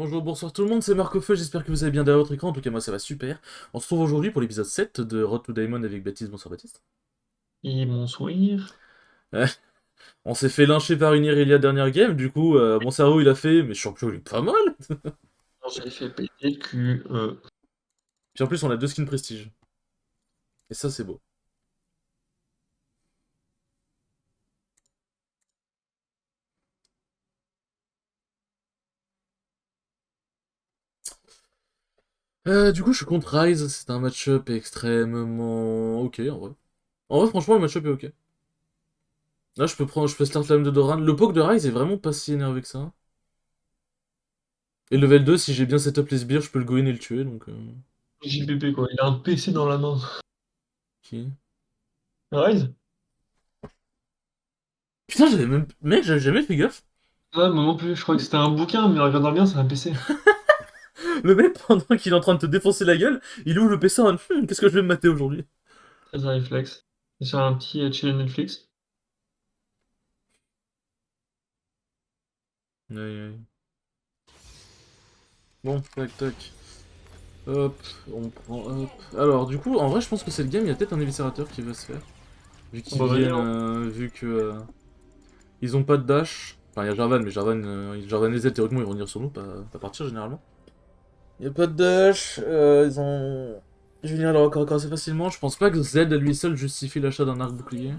Bonjour, bonsoir tout le monde, c'est Marco Feu, j'espère que vous allez bien derrière votre écran, en tout cas moi ça va super. On se retrouve aujourd'hui pour l'épisode 7 de Road to Diamond avec Baptiste, bonsoir Baptiste. Et mon sourire. Ouais, on s'est fait lyncher par une Irelia dernière game, du coup mon cerveau il a fait, mais champion il est pas mal. J'ai fait péter le cul. Puis en plus on a deux skins prestige, et ça c'est beau. Du coup je suis contre Ryze, c'est un match-up extrêmement ok en vrai. En vrai franchement le match-up est ok. Là je peux start l'âme de Doran, le poke de Ryze est vraiment pas si énervé que ça. Et level 2 si j'ai bien setup les sbires je peux le go in et le tuer donc... JPP quoi, il a un PC dans la main. Qui? Rise? Putain j'avais même... Mec j'avais jamais fait gaffe. Ouais, moi non plus, je crois que c'était un bouquin, mais regardant bien, c'est un PC. Le mec, pendant qu'il est en train de te défoncer la gueule, il ouvre le PC en mode, qu'est-ce que je vais me mater aujourd'hui? Très un réflexe. C'est sur un petit chill Netflix. Aïe, aïe. Bon, tac, tac. Hop, on prend, hop. Alors, du coup, en vrai, je pense que c'est le game, il y a peut-être un éviscérateur qui va se faire. Vu On qu'ils va vas-y, viennent, hein. vu que... ils ont pas de dash. Enfin, il y a Jarvan, mais Jarvan, Jarvan et Z, théoriquement, ils vont venir sur nous, pas partir, généralement. Il y a pas de dash, ils ont... Je vais venir leur encore assez facilement. Je pense pas que Z, à lui seul, justifie l'achat d'un arc bouclier.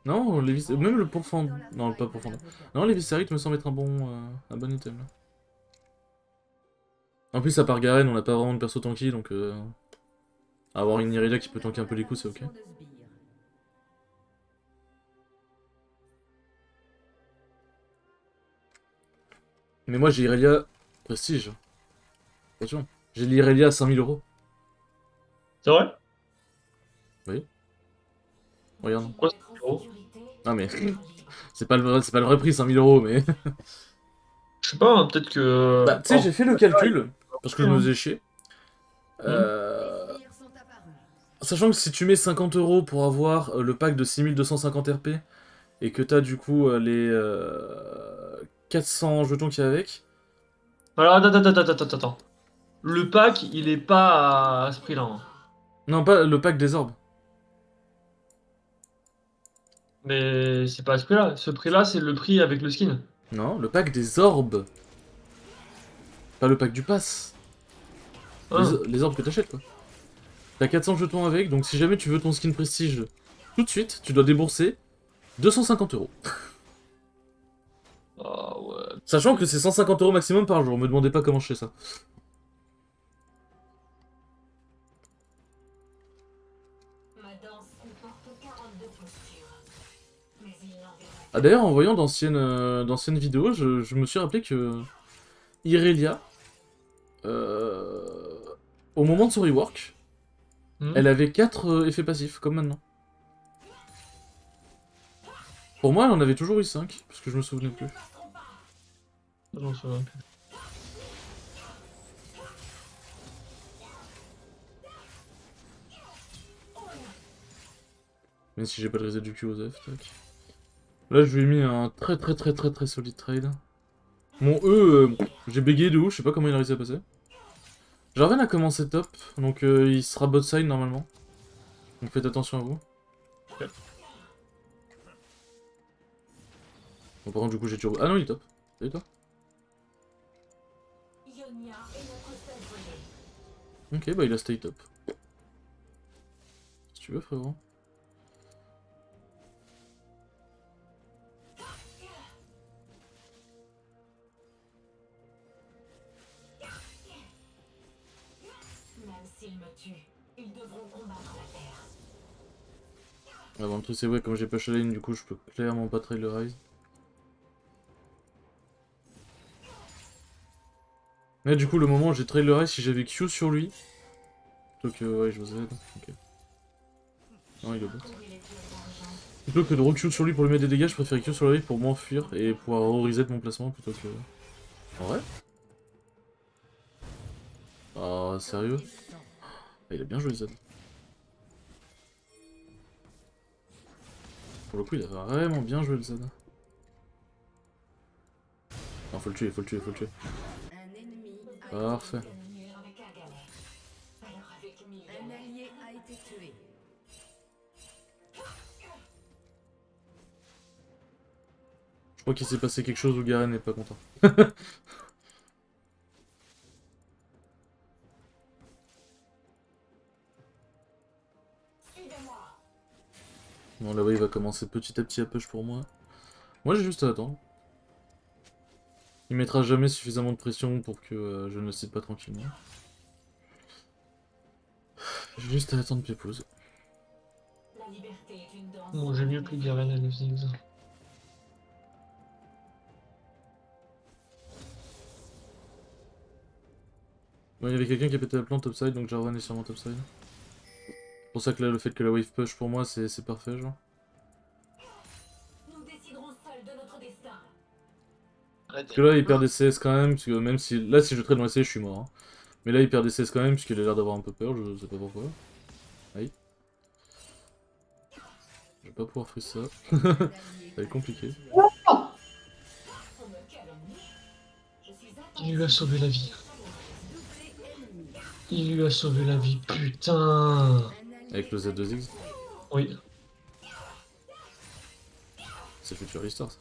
Non, même le pourfend... Non, pas pourfendant. Non, l'éviscérite me semble être un bon item. Là. En plus, à part Garen, on n'a pas vraiment de perso tanky, donc avoir une Irelia qui peut tanker un peu les coups, c'est ok. Mais moi, j'ai Irelia Prestige. Attention. J'ai l'Irelia à 5000 euros. C'est vrai? Oui, regarde. Pourquoi c'est gros? Ah, mais c'est pas le vrai prix, 5000 euros, mais... Je sais pas, hein, peut-être Bah, que. tu sais, En j'ai fait, fait le ça, il calcul, parce que est je me hein. faisais chier. Hmm. Euh... Sachant que si tu mets 50 euros pour avoir le pack de 6250 RP, et que t'as du coup les 400 jetons qu'il y a avec. Alors, attends. Le pack, il est pas à ce prix-là, hein. Non, pas le pack des orbes. Mais c'est pas à ce prix-là. Ce prix-là, c'est le prix avec le skin. Non, le pack des orbes. Pas le pack du pass. Hein? Les orbes que t'achètes, quoi. T'as 400 jetons avec, donc si jamais tu veux ton skin prestige tout de suite, tu dois débourser 250 euros. Ah ouais. Sachant que c'est 150 euros maximum par jour, me demandez pas comment je fais ça. Ah d'ailleurs, en voyant d'anciennes vidéos, je me suis rappelé que Irelia, euh, au moment de son rework, Hmm. elle avait 4 effets passifs, comme maintenant. Pour moi, elle en avait toujours eu 5, parce que je me souvenais plus. J'en souviens plus. Même si j'ai pas de reset du Q aux F, tac. Là, je lui ai mis un très solide trade. Mon E, j'ai bégayé de ouf, je sais pas comment il a réussi à passer. Jarvan a commencé top, donc il sera bot side normalement. Donc faites attention à vous. Ok. Bon, par contre, du coup, j'ai turbo. Ah non, il est top. Salut toi. Ok, bah il a stay top. Si tu veux, frérot. Ah bon, le truc, c'est vrai, comme j'ai pas lane, du coup, je peux clairement pas trail le rise. Mais du coup, le moment où j'ai trail le rise, si j'avais Q sur lui. Plutôt que, ouais, je vous aide. Ok. Non, il est bot. Plutôt que de re-Q sur lui pour lui mettre des dégâts, je préfère Q sur lui pour m'enfuir et pouvoir re-reset mon placement plutôt que. En vrai? Ah, sérieux? Ah, il a bien joué Z. Pour le coup, il a vraiment bien joué le Z. Non, faut le tuer, faut le tuer, faut le tuer. Parfait. Un allié a été tué. Je crois qu'il s'est passé quelque chose où Garen n'est pas content. Bon, là, il va commencer petit à petit à push pour moi. Moi, j'ai juste à attendre. Il mettra jamais suffisamment de pression pour que je ne le cite pas tranquillement. J'ai juste à attendre Pépouze. Bon, j'ai mieux que Garen à le Ziggs. Bon, il y avait quelqu'un qui a pété la plante topside, donc Jarvan est sûrement topside. C'est pour ça que là, le fait que la wave push pour moi, c'est parfait, genre. Nous déciderons seuls de notre destin. Parce que là, il perd des CS quand même, parce que même si... Là, si je trade dans les CS, je suis mort. Hein. Mais là, il perd des CS quand même, puisqu'il a l'air d'avoir un peu peur, je sais pas pourquoi. Aïe. Je vais pas pouvoir freeze ça. Ça va être compliqué. Il lui a sauvé la vie. Il lui a sauvé la vie, putain. Avec le Z2X, Oui. c'est Future Restore, ça.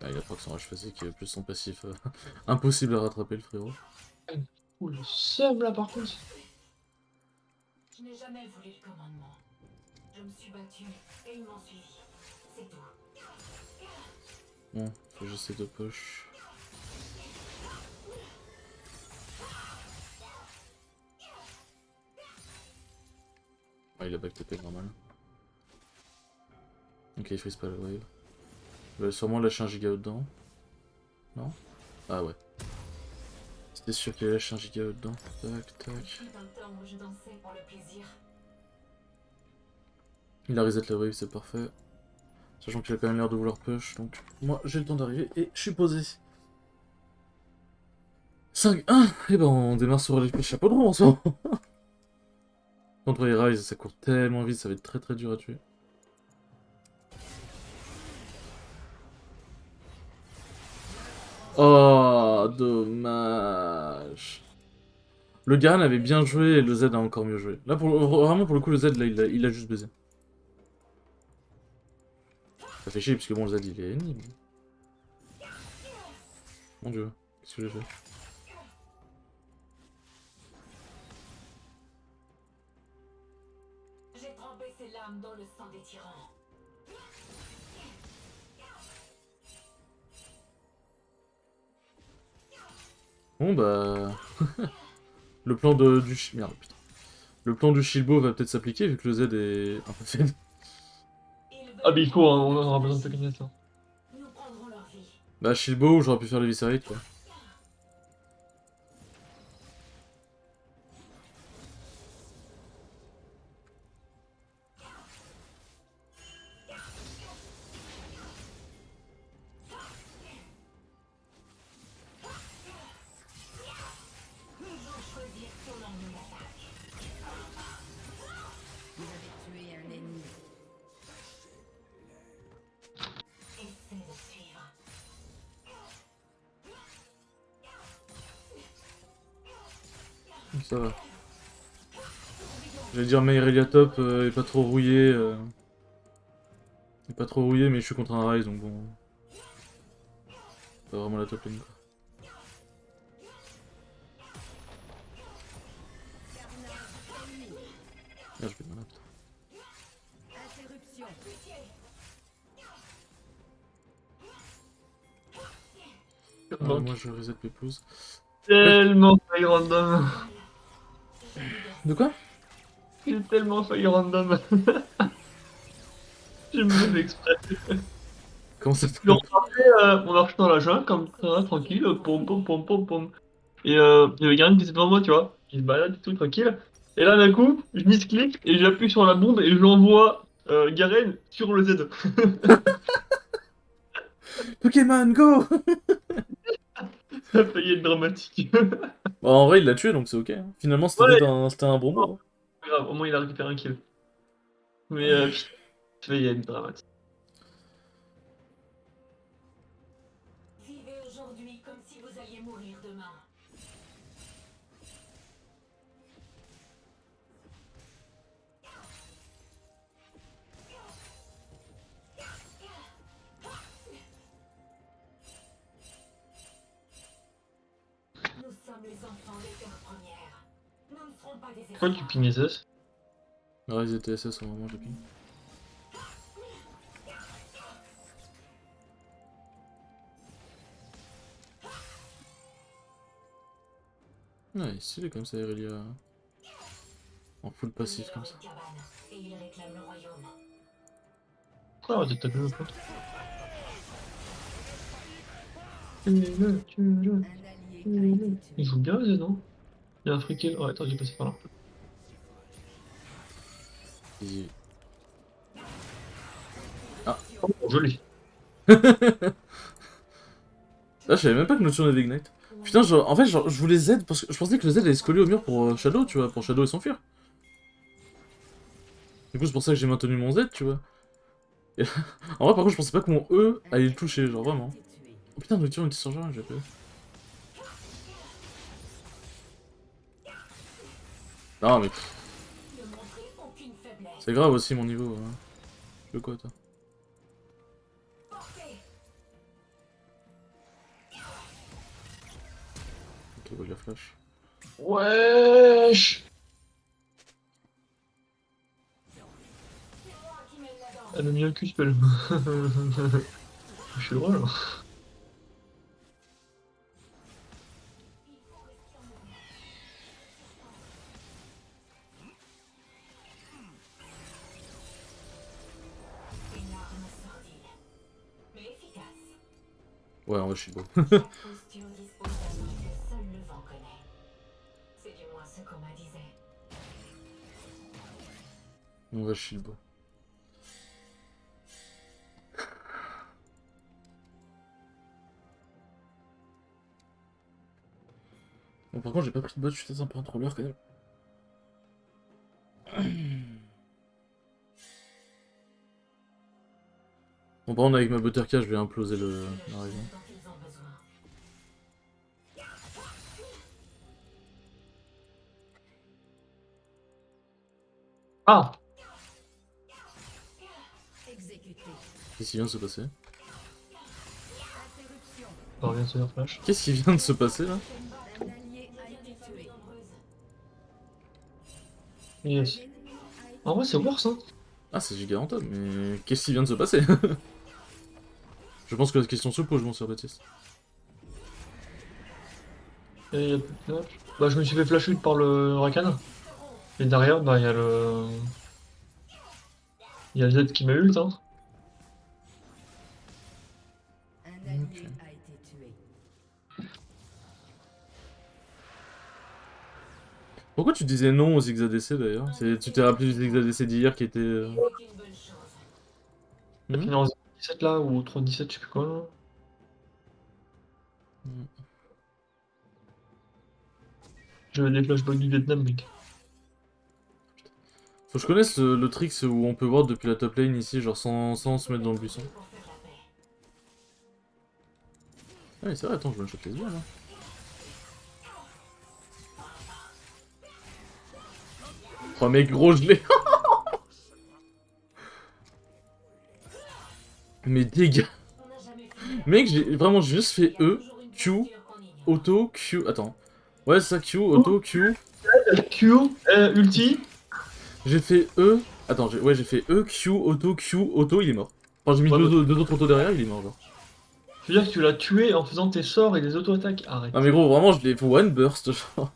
Ah, il a 300 H physique, plus son passif. Impossible à rattraper, le frérot. Ouh, le seum là par contre. Je n'ai jamais voulu le commandement. Je me suis battu et ils m'ont suivi. C'est tout. Bon, faut que j'essaie de push. Ah, il a back TP normal. Ok, il freeze pas la wave. Il va sûrement lâcher un giga dedans. Non? Ah ouais. C'était sûr qu'il allait lâcher un giga dedans. Tac, tac. Dans le temps où je dansais pour le plaisir. Il a reset la wave, c'est parfait. Sachant qu'il a quand même l'air de vouloir push, donc moi j'ai le temps d'arriver et je suis posé. 5-1. Et ben on démarre sur les chapeaux de roue en ce moment. Contre les Rise, ça court tellement vite, ça va être très très dur à tuer. Oh, dommage. Le Garen avait bien joué et le Z a encore mieux joué. Là, vraiment, pour le coup, le Z, là, il a juste baisé. Ça fait chier, puisque bon, le Z, il est ennemi. Mon dieu, qu'est-ce que j'ai fait? J'ai trempé ses larmes dans le sang des tyrans. Bon, bah... le plan du... Merde, putain. Le plan du Shilbo va peut-être s'appliquer, vu que le Z est un peu faible. Ah mais il faut, hein, on aura besoin de Pekinas là. Nous prendrons leur vie. Bah, Shilbo, j'aurais pu faire le Viscerate, quoi. Vous avez tué un ennemi. Essaie de suivre. Ça va. J'allais dire Meirelia top est pas trop rouillé. Est pas trop rouillé, mais je suis contre un Rise, donc bon. Pas vraiment la top lane, quoi. Merde, je vais mal, putain. Interruption. Moi je reset Pépouze. Tellement failli random. De quoi? J'ai tellement failli random. Je me fais exprès. Comment ça se fait? On marche dans la jungle comme ça, tranquille, pom pom pom pom pom. Et il y avait Garen qui était devant moi, tu vois. Il se balade et tout, tranquille. Et là, d'un coup, je misclick et j'appuie sur la bombe et j'envoie Garen sur le Z. Pokémon, go! Ça a failli être dramatique. Bah, en vrai, il l'a tué, donc c'est ok. Hein. Finalement, Ouais, c'était un bon move. Hein. pas grave, au moins il a récupéré un kill. Mais putain, ça a failli être dramatique. Vivez aujourd'hui comme si vous alliez mourir demain. Nous sommes les enfants des Terres Premières. Nous ne serons pas des Pourquoi tu esclaves. pignes SS? Ouais, ils étaient SS au moment où j'ai ping. Ouais, il est comme ça, Irelia. En full passif comme ça. Une cabane, et il réclame le royaume. Pourquoi arrêter de taper le pote? Tuez-le, tuez-le, Un allié a tuez-le. été tué. Il joue bien, Z, non? Il y a un free kill. Ouais, attends, j'ai passé par là. Easy. Oh, joli. Là, je savais même pas que Nocturne avait Ignite. Putain, genre, en fait, genre, je voulais Z parce que je pensais que le Z allait se coller au mur pour Shadow, tu vois, pour Shadow et s'enfuir. Du coup, c'est pour ça que j'ai maintenu mon Z, tu vois. Et en vrai, par contre, je pensais pas que mon E allait le toucher, genre vraiment. Oh putain, Nocturne était sur genre, j'ai pas. Non, mais pff, Ne montrez aucune faiblesse. c'est grave aussi mon niveau. Hein. Tu veux quoi, toi? Portez. Ok, bah, il a flash. Wesh! C'est moi qui mène la danse. Elle m'a mis un cul, spell. Je suis heureux, là. Il faut rester en mouvement. Une arme sordide, mais efficace. Ouais, en vrai, je suis beau. Chaque posture dispose d'un nom que seul le vent connaît. C'est du moins ce qu'on m'a disait. En vrai, je suis beau. Bon, par contre, j'ai pas pris de bot, je suis peut-être un peu un troller quand même. Bon, par contre, avec ma butterca, je vais imploser la région. Dont ils ont besoin. Ah! Exécuté. Qu'est-ce qui vient de se passer? Interruption. On revient sur leur flash. Qu'est-ce qui vient de se passer là? Un allié a été tué. Yes. Un ennemi a été En vrai, c'est worse, hein. Ah, c'est giga rentable, mais qu'est-ce qui vient de se passer? Je pense que la question se pose, mon cher Baptiste. Et y a plus de flash. Bah, je me suis fait flash ult par le Rakan. Et derrière, bah, il y a le. Il y a Z qui m'a ult, hein. Un allié Ok. a été tué. Pourquoi tu disais non aux XADC d'ailleurs? Tu t'es rappelé du XADC d'hier qui était. C'est une bonne chose. Ça Hmm. finit en 0,17 là, ou 3,17, je sais plus quoi, là. Hmm. J'avais des flashbacks du Vietnam, mec. Faut que je connaisse le trick où on peut voir depuis la top lane ici, genre sans se mettre dans le buisson. Pour faire la paix. Ah, mais c'est vrai, attends, je me choque les yeux là. Oh, mec, gros gelé! Mais dégâts! On n'a jamais fini. Mec, j'ai juste fait E, Q, auto, Q. Attends. Ouais, c'est ça, Q, auto, Q. Q, ulti. J'ai fait E. Attends, j'ai fait E, Q, auto, il est mort. Enfin, j'ai mis Ouais, deux autres autos derrière, il est mort, genre. Je veux dire que tu l'as tué en faisant tes sorts et des auto-attaques. Arrête. Ah, mais gros, vraiment, je l'ai fait one burst, genre.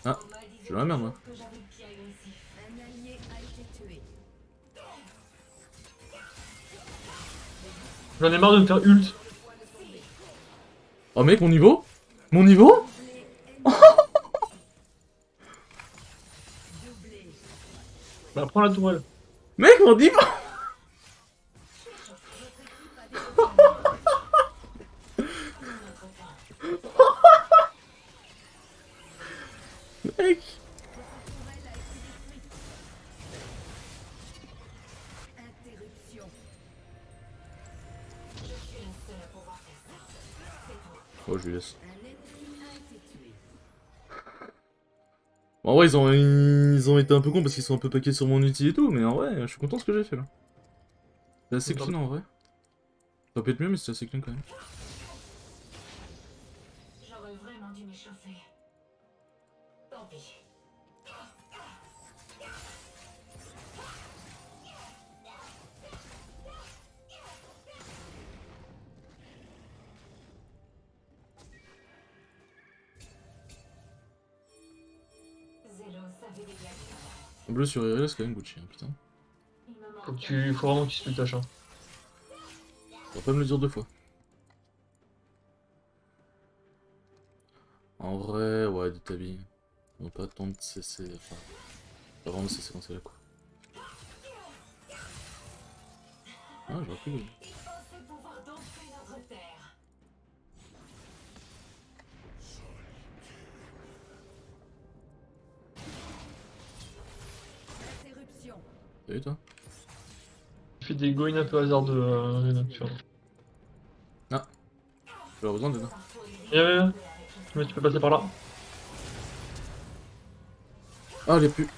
Ah, je suis dans la merde, moi. Que j'avais le pied agressif. Un allié a été tué. J'en ai marre de me faire ult. Oh, mec, mon niveau? Mon niveau? Doublé. Bah, prends la tourelle. Mec, mon niveau? Oh, je lui laisse. Un ennemi a été tué. Bon, en vrai, ils ont été un peu cons parce qu'ils sont un peu paqués sur mon ulti et tout, mais en vrai, je suis content de ce que j'ai fait là. C'est assez clean en vrai. Ça peut être mieux, mais c'est assez clean quand même. J'aurais vraiment dû m'échauffer. Tant pis. Zélo savait déjà que Bleu sur Irelia, c'est quand même Gucci, hein, putain. Faut il me que manquait. faut vraiment que tu te tâches. Hein. On va pas me le dire deux fois. En vrai, ouais, de ta vie. On va pas attendre de cesser. Enfin, pas vraiment de cesser quand c'est là quoi. Ah, j'aurais pu le. Il pensait pouvoir dompter notre terre. Interruption. T'as vu toi? Je fais des goins un peu hasardeux, nocturnes. J'aurais besoin d'aide. Viens, viens, viens. Mais tu peux passer par là. Ah, les plus.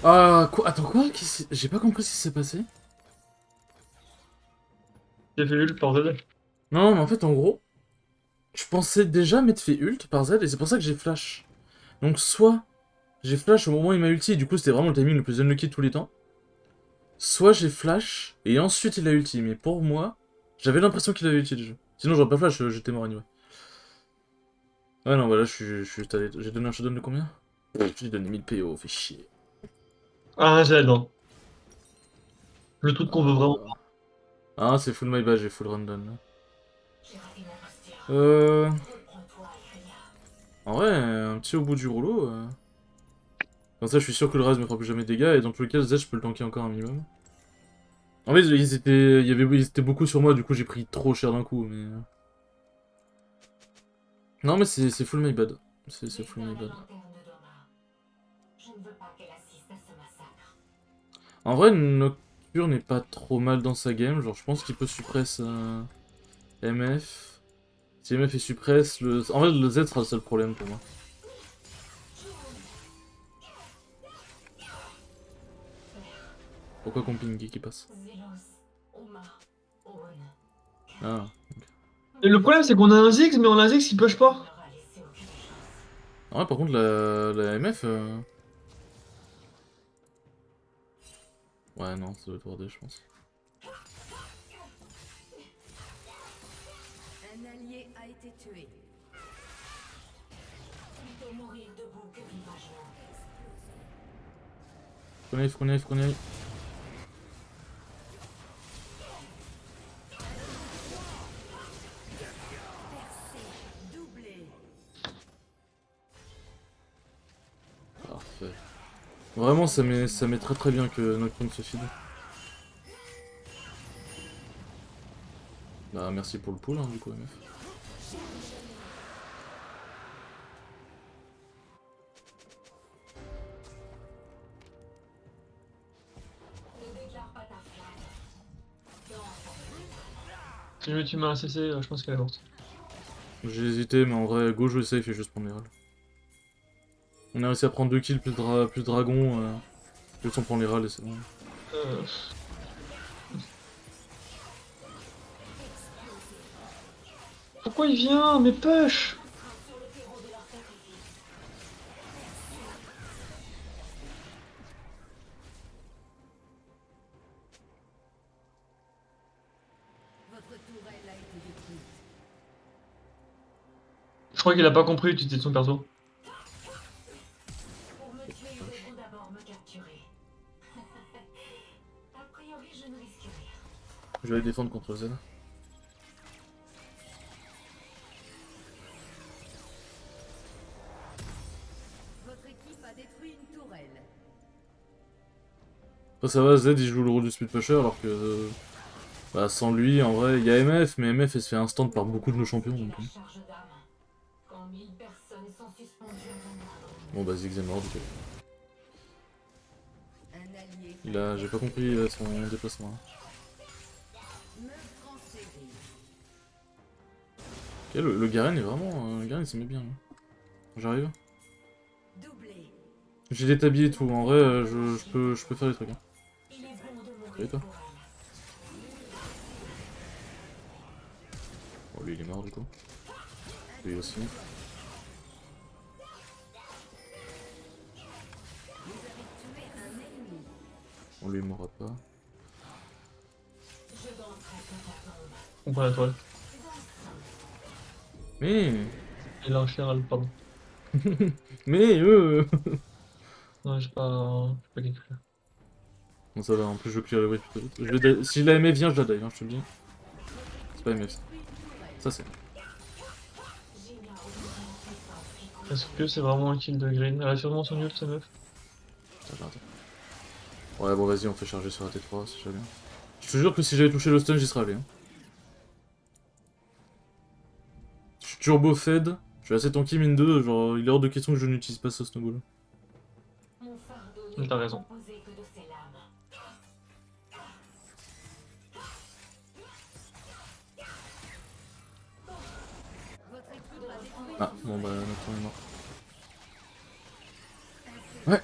Ah, quoi? Attends, quoi? J'ai pas compris ce qui s'est passé. J'ai fait ult par Z. Non, mais en fait, en gros, je pensais déjà m'être fait ult par Z et c'est pour ça que j'ai flash. Donc, soit j'ai flash au moment où il m'a ulti et du coup, c'était vraiment le timing le plus unlucky de tous les temps. Soit j'ai flash et ensuite il a ulti. Mais pour moi, j'avais l'impression qu'il avait ulti déjà. Sinon, j'aurais pas flash, j'étais mort anyway. Ouais, non, voilà, je suis allé. J'ai donné un showdown de combien? J'ai donné 1000 PO, fait chier. Ah, un Z, hein. Le truc qu'on veut vraiment. Ah, c'est full my badge, j'ai full random là. J'ai raté ma posture. Reprends-toi, Irelia. En vrai, un petit au bout du rouleau. Comme ça, je suis sûr que le reste me fera plus jamais de dégâts et dans tous les cas, Z, je peux le tanker encore un minimum. En fait, ils étaient beaucoup sur moi, du coup, j'ai pris trop cher d'un coup, mais. Non, mais c'est full my bad. C'est full my Éteins la bad. lanterne de Doma. Je ne veux pas qu'elle assiste à ce massacre. En vrai, Nocturne n'est pas trop mal dans sa game. Genre, je pense qu'il peut suppress MF. Si MF est suppress, en vrai, le Z sera le seul problème pour moi. Pourquoi qu'on ping qui passe? Zélos, Oma, Owen. Ah. Et le problème, c'est qu'on a un Ziggs, mais on a un Ziggs qui push On pas. leur a laissé aucune chance. En vrai, par contre, la MF. Ouais, non, ça doit être wardé, je pense. Un allié a été tué. Plutôt mourir debout que vivre à genoux. Prenez. Doublé. Parfait. Vraiment, ça met très très bien que Nocturne se feed. Bah, merci pour le pull, hein, du coup, MF. Ne déclare pas ta flamme. Si jamais tu mets un CC, je pense qu'elle est morte. J'ai hésité, mais en vrai, go jouer safe et juste prendre les râles. On a réussi à prendre 2 kills, plus dragon. Juste on prend les râles et c'est bon. Euh... Pourquoi il vient? Mais push! sur le terreau de leur sacrifice. Votre tourelle a été détruite. Je crois qu'il a pas compris l'utilité de son perso. Pour me tuer, il devront d'abord me capturer. A priori, je ne risque rien. Je vais aller défendre contre Z. Votre équipe a détruit une tourelle. Après ça va, Z il joue le rôle du speed pusher alors que... bah sans lui, en vrai, il y a MF, mais MF elle se fait instant par beaucoup de nos champions. Donc... La charge d'âme. Quand 1000 personnes sont suspendues à un moindre. Bon bah Ziggs est mort du coup. Un allié. J'ai pas compris son déplacement. Hein. Meurtre en série. Ok, le Garen est vraiment... le Garen il s'y met bien. Là. J'arrive. Doublé. J'ai des tabliers et tout, en vrai je peux faire des trucs. Hein. Il est bon de Et mourir toi pour elle. Bon lui il est mort du coup. Lui aussi. Tué un ennemi. On lui mourra pas. Je danserai sur ta tombe. On prend la toile. Mais... Et là, en général, pardon. Mais Non, j'ai pas quelque chose. Bon ça va, en plus je veux clear le wave plutôt vite. Si je la aimais viens je la die, hein, je te le dis. C'est pas aimé ça. Ça c'est... J'ignore où la puissance qui coule. Est-ce que c'est vraiment un kill de Green? Elle a sûrement son ult, sa meuf. Putain, j'ai raté. Ouais bon vas-y on fait charger sur la T3 si j'avais bien. Je te jure que si j'avais touché le stun j'y serais allé. Hein. Je suis turbo fed, je suis assez tanky mine 2, genre il est hors de question que je n'utilise pas ce snowball. Mon fardeau T'as n'est pas raison. composé que de ces lames. Votre équipe a détruit Ah bon bah notre temps est mort. Ouais.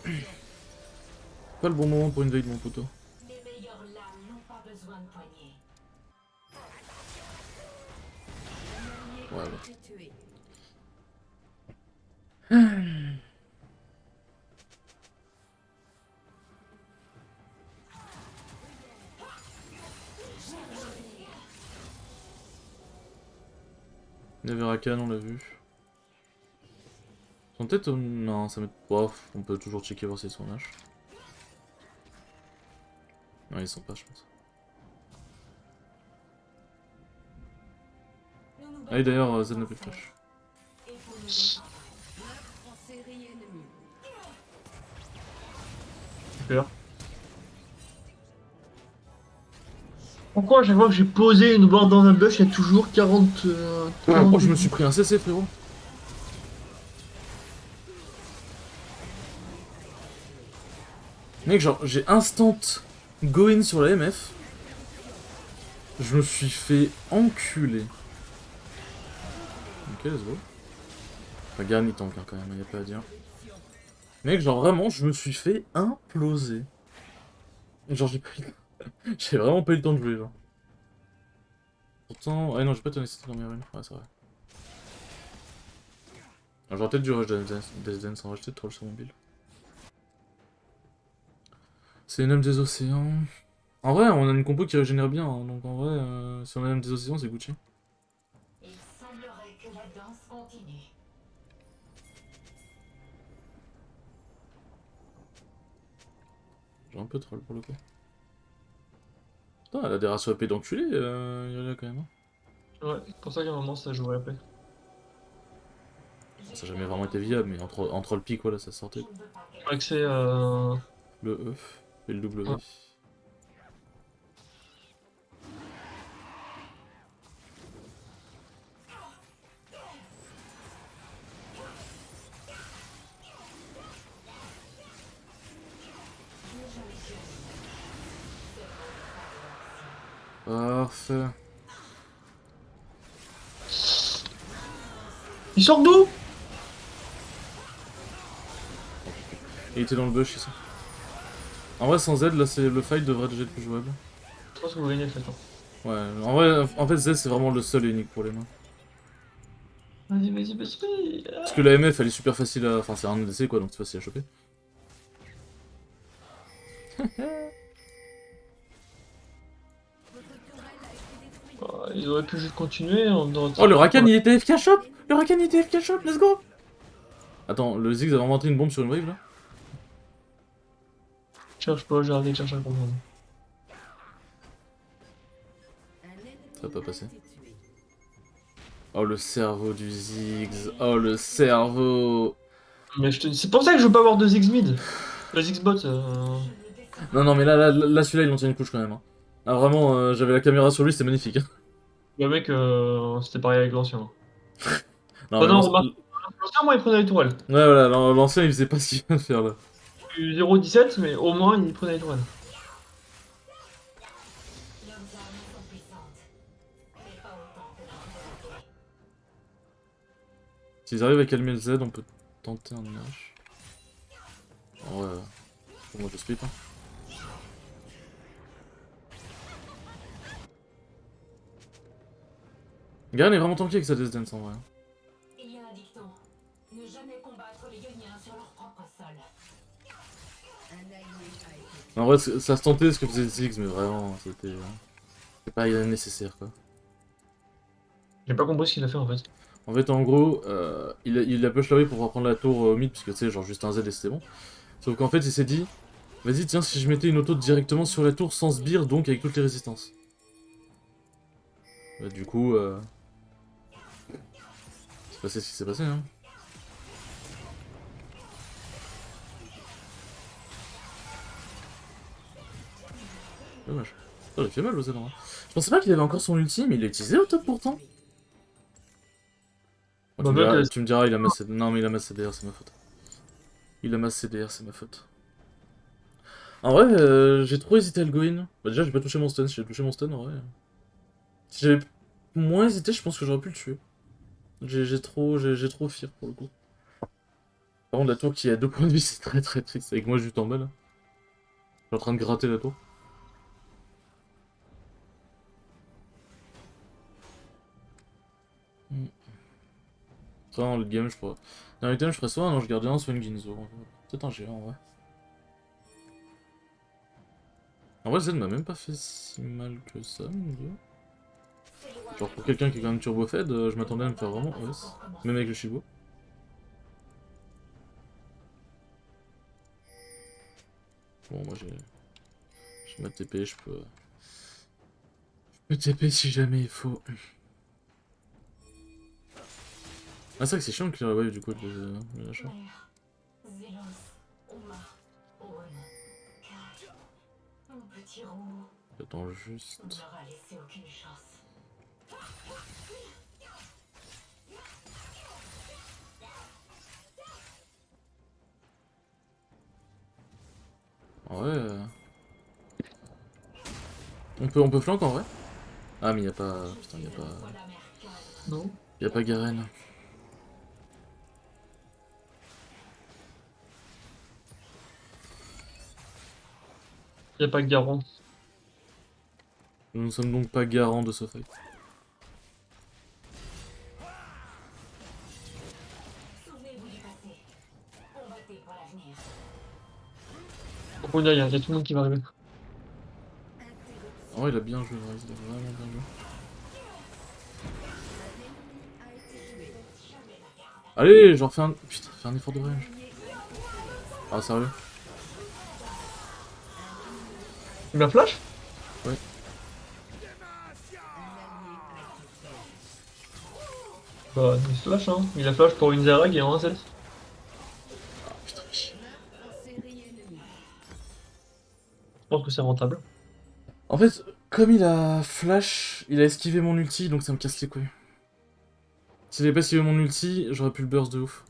Pas le bon moment pour une veille de mon poteau. Les meilleures lames n'ont pas besoin de poignée. un Ouais, allié ouais. a été tué. Neverakan, on l'a vu. Son tête, non, ça met... Bof, on peut toujours checker voir s'ils sont lâches. Non, ils sont pas, je pense. Nous nous Ah et d'ailleurs, Z n'a plus de flash. et pour nous défendre. En série ennemie. Super. Pourquoi à chaque fois que j'ai posé une barre dans un bush, il y a toujours 40... Oh, je me suis pris un CC, frérot. Mec, genre, j'ai instant go in sur la MF. Je me suis fait enculer. Ok, let's go. Enfin, Garen il tank hein, quand même, y'a pas à dire. Mec, genre vraiment, je me suis fait imploser. Genre, j'ai pris... j'ai vraiment pas eu le temps de jouer, genre. Pourtant... Ah non, j'ai pas ton nécessité dans mes runes. Ouais, c'est vrai. J'aurais peut-être dû rush Death Dance sans racheter de troll sur mon build. C'est une âme des océans. En vrai, on a une compo qui régénère bien, hein, donc en vrai, si on a une âme des océans, c'est Gucci. Il semblerait que la danse continue. J'ai un peu troll pour le coup. Putain, elle a des ratios AP d'enculé, Irelia quand même. Hein. Ouais, c'est pour ça qu'à un moment ça jouerait AP. Ça a jamais vraiment été viable, mais entre le pic, voilà, ça sortait. Je ne veux pas qu'elle Accès Le E et le W. Ouais. Parfait. Il sort d'où? Il était dans le bush ici. En vrai, sans Z, là, le fight devrait déjà être plus jouable. Je pense que vous gagnez le fait. Hein. Ouais, en vrai, Z, c'est vraiment le seul et unique pour les mains. Vas-y, vas-y, vas-y. Parce que la MF, elle est super facile à... Enfin, c'est un EDC, quoi, donc c'est facile à choper. Votre tourelle a été détruite. Ah, ils auraient pu juste continuer. On aurait... Oh, le Rakan, il était FK shop. Le Rakan, il était FK shop, let's go. Attends, le Ziggs a inventé une bombe sur une wave, là? Cherche pas, j'ai arrêté de chercher à comprendre. Un ennemi Ça va pas passer. a été tué. Oh, le cerveau du Ziggs. Oh, le cerveau. Mais c'est pour ça que je veux pas avoir de Ziggs mid. Le Ziggs bot. Non, non, mais là celui-là, il en tient une couche quand même. Hein. Ah, vraiment, j'avais la caméra sur lui, c'était magnifique. Hein. Le mec, c'était pareil avec l'ancien. Non, Ah mais non, l'ancien- l'ancien, moi, il prenait les tourelles. Ouais, voilà, l'ancien, il faisait pas ce qu'il vient de faire là. 0,17, mais au moins, il prenait les tourelles. leurs armes sont puissantes, mais pas autant que leurs volontés. S'ils arrivent à calmer le Z, on peut tenter un Nash. En vrai, moi je split. Hein. Garen est vraiment tanky avec sa Death Dance en vrai. Il y a un dicton. Ne jamais combattre les Yoniens sur leur propre sol. Un allié a été En vrai, ça se tentait ce que faisait Ziggs, mais vraiment, c'était pas nécessaire quoi. J'ai pas compris ce qu'il a fait en fait. En fait, en gros, il a push la wave pour pouvoir prendre la tour au mid, parce que tu sais, genre juste un Z et c'était bon. Sauf qu'en fait, il s'est dit, vas-y, tiens, si je mettais une auto directement sur la tour sans sbire, donc avec toutes les résistances. Bah, du coup, c'est passé ce qui s'est passé, hein. Dommage. Oh, il a fait mal, le Z, en vrai. Je pensais pas qu'il avait encore son ulti, mais il l'a utilisé au top pourtant. Bon, Bah, mec, tu me diras, il a massé... Non, mais il a massé CDR, c'est ma faute. Il a massé CDR, c'est ma faute. En vrai, j'ai trop hésité à le go in. Bah, déjà, j'ai pas touché mon stun. Si j'ai touché mon stun, en vrai. Si j'avais moins hésité, je pense que j'aurais pu le tuer. J'ai trop fear pour le coup. Par contre, la tour qui a 2 points de vie, c'est très très triste. Avec moi, juste en bas là. Je suis en train de gratter la tour. Ça, dans le game, je pourrais. Dans le game, je ferais soit un ange gardien, soit une Ginzo. Peut-être un géant, en vrai. En vrai, Z m'a même pas fait si mal que ça, mon dieu. Genre, pour quelqu'un qui est quand même turbo fed, je m'attendais à me faire vraiment OS. Même avec le Shibo. Bon, moi j'ai ma TP, je peux TP si jamais il faut. Ah, c'est vrai que c'est chiant de clear la wave du coup, le lâcheur. Zélos, Oma, Owen, Kai, mon petit roux, J'attends juste. on ne leur a laissé aucune chance. En vrai. On peut flank en vrai. Ah, mais y'a pas. Putain, y'a pas. Voilà, Mercale. non. Y'a pas Garen. Y'a pas de garant. Nous ne sommes donc pas garants de ce fight. Souvenez-vous du passé. Combattez pour l'avenir. Bon, il y a tout le monde qui va arriver. interruption. En vrai, il a bien joué, Ryze, il a vraiment bien joué. Un ennemi a été tué. Allez, genre fais un. Putain, fais un effort de Un range. allié a été tué. Ah, sérieux? Il m'a flash? Ouais. Un allié a été tué. Bah, il se flash, hein. Il a flash pour une Zerag et en 1 set. Ah, putain, chier. Meurtre en série ennemie. Je pense que c'est rentable. En fait, comme il a flash, il a esquivé mon ulti, donc ça me casse les couilles. S'il avait pas esquivé mon ulti, j'aurais pu le burst de ouf.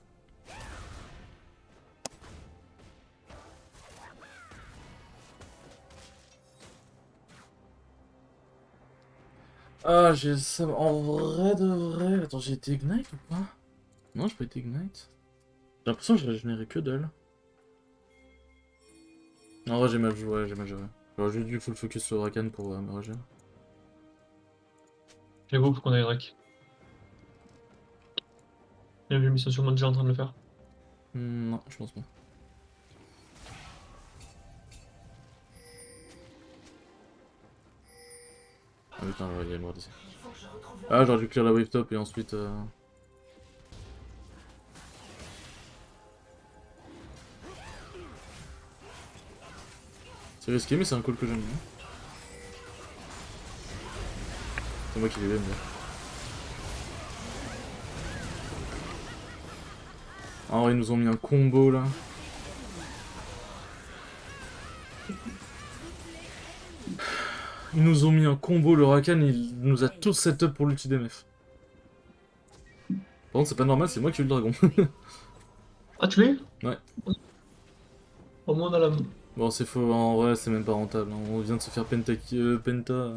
Ah, j'ai ça. En vrai de vrai. Attends, j'ai été ignite ou pas? Non, j'ai pas été ignite. J'ai l'impression que j'ai régénéré que dalle. En vrai, j'ai mal joué, j'ai mal joué. J'aurais juste dû full focus sur Rakan pour me régénérer. J'avoue, faut qu'on aille Drake. Il a vu mis ça sur moi déjà en train de le faire. Non, je pense pas. Ah putain, j'aurais dû aller mort d'ici. Il faut que je retrouve le... Ah, j'aurais dû clear la wave top et ensuite. C'est risqué, mais c'est un call que j'aime bien. C'est moi qui l'ai bien. Ah, ils nous ont mis un combo là. Ils nous ont mis un combo, le Rakan il nous a tous setup pour l'ulti d'MF. Par contre, c'est pas normal, c'est moi qui ai eu le dragon. Ah, tu l'as eu? Ouais. Au moins, on a la. Bon, c'est faux, en vrai, c'est même pas rentable. Hein. On vient de se faire penta. Penta.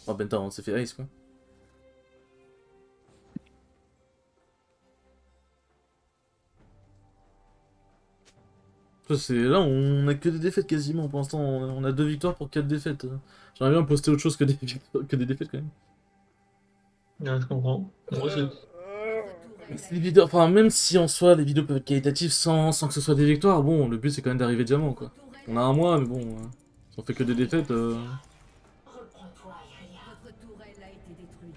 Oh, penta, on s'est fait ice quoi. Là, on a que des défaites quasiment. Pour l'instant, on a 2 victoires pour 4 défaites. J'aimerais bien poster autre chose que que des défaites quand même. Ouais, je comprends. Moi aussi. Les vidéos, enfin, même si en soi les vidéos peuvent être qualitatives sans que ce soit des victoires, bon, le but c'est quand même d'arriver diamant quoi. On a un mois, mais bon, si on fait que des défaites. Reprends-toi, Iria. Votre tourelle a été détruite.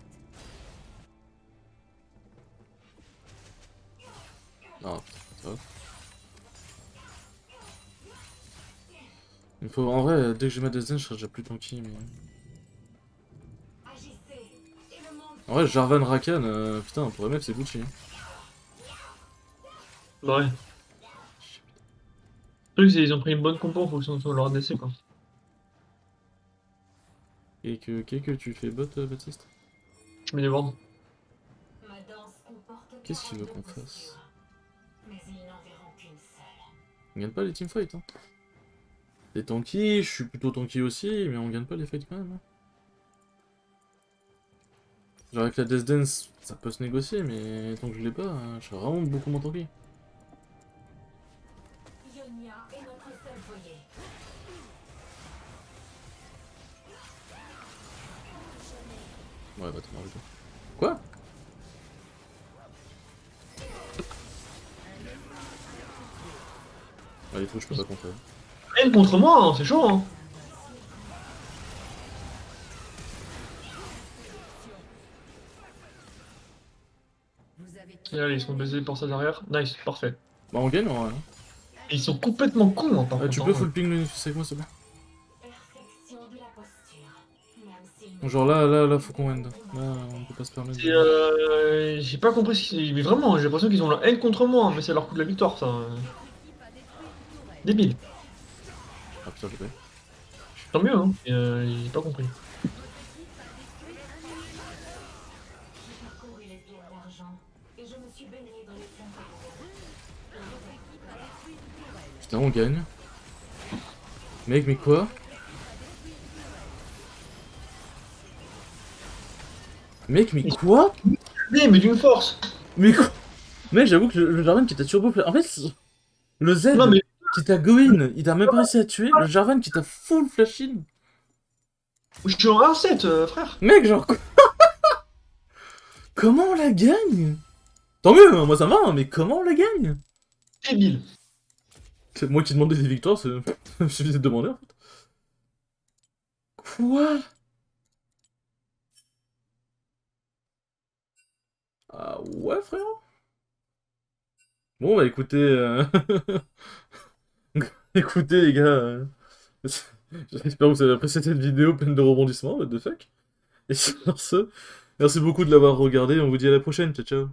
Ah, ça va. Il faut, en vrai, dès que je mets des zen, je serai déjà plus tanky, mais. Agissez. Et le monde. En vrai, Jarvan Rakan, putain, pour MF c'est Gucci. Hein. Bah ouais. Le truc, c'est qu'ils ont pris une bonne compo en fonction de leur ADC, quoi. Et que tu fais bot, Baptiste? Je mets des wards. Ma danse comporte Qu'est-ce qu'il veut 42 qu'on fasse? postures. Mais ils n'en verront qu'une seule. On gagne pas les teamfights, hein. T'es tanky, je suis plutôt tanky aussi, mais on gagne pas les fights quand même. Hein. Genre avec la Death Dance, ça peut se négocier, mais tant que je l'ai pas, je suis vraiment beaucoup moins tanky. Ionia est notre seul foyer. Ouais, bah t'as marre du tout. Quoi? Ah, les trucs, je peux pas contrer. Rien contre moi, hein, c'est chaud, hein. Vous avez Et là, ils sont baisés pour ça derrière. Nice, parfait. Bah on gagne en vrai. Hein. Et ils sont complètement cons, hein, par contre. Tu hein. peux full ping le avec moi, c'est bon. Perfection de la posture. Même s'il Genre là, faut qu'on end. Là, on peut pas se permettre. Et j'ai pas compris ce qu'ils... Mais vraiment, j'ai l'impression qu'ils ont la haine contre moi, hein, mais c'est leur coup de la victoire, ça. équipe a détruit une tourelle. Débile. Ah putain, j'ai pas. Tant mieux, hein. Et j'ai pas compris. J'ai parcouru les plaines d'argent et je me suis baignée dans les flammes de Putain, on gagne. Mec, mais quoi? Mec, mais quoi? Mais d'une force. Mais quoi? Mec, j'avoue que le Jarvan qui t'a turbo... En fait, le Z Non, mais qui t'a go in, il t'a même pas réussi à tuer. Le Jarvan qui t'a full flash in. je suis en 1-7, frère. Mec, genre... Comment on la gagne? Tant mieux, hein, moi ça va, hein, mais comment on la gagne? Débile. C'est moi qui demandais des victoires, c'est... Il suffisait de demander, en fait. Quoi? Ah ouais, frérot? Bon, bah écoutez... écoutez, les gars... J'espère que vous avez apprécié cette vidéo pleine de rebondissements, what the fuck. Et sur ce, merci beaucoup de l'avoir regardé, on vous dit à la prochaine, ciao ciao.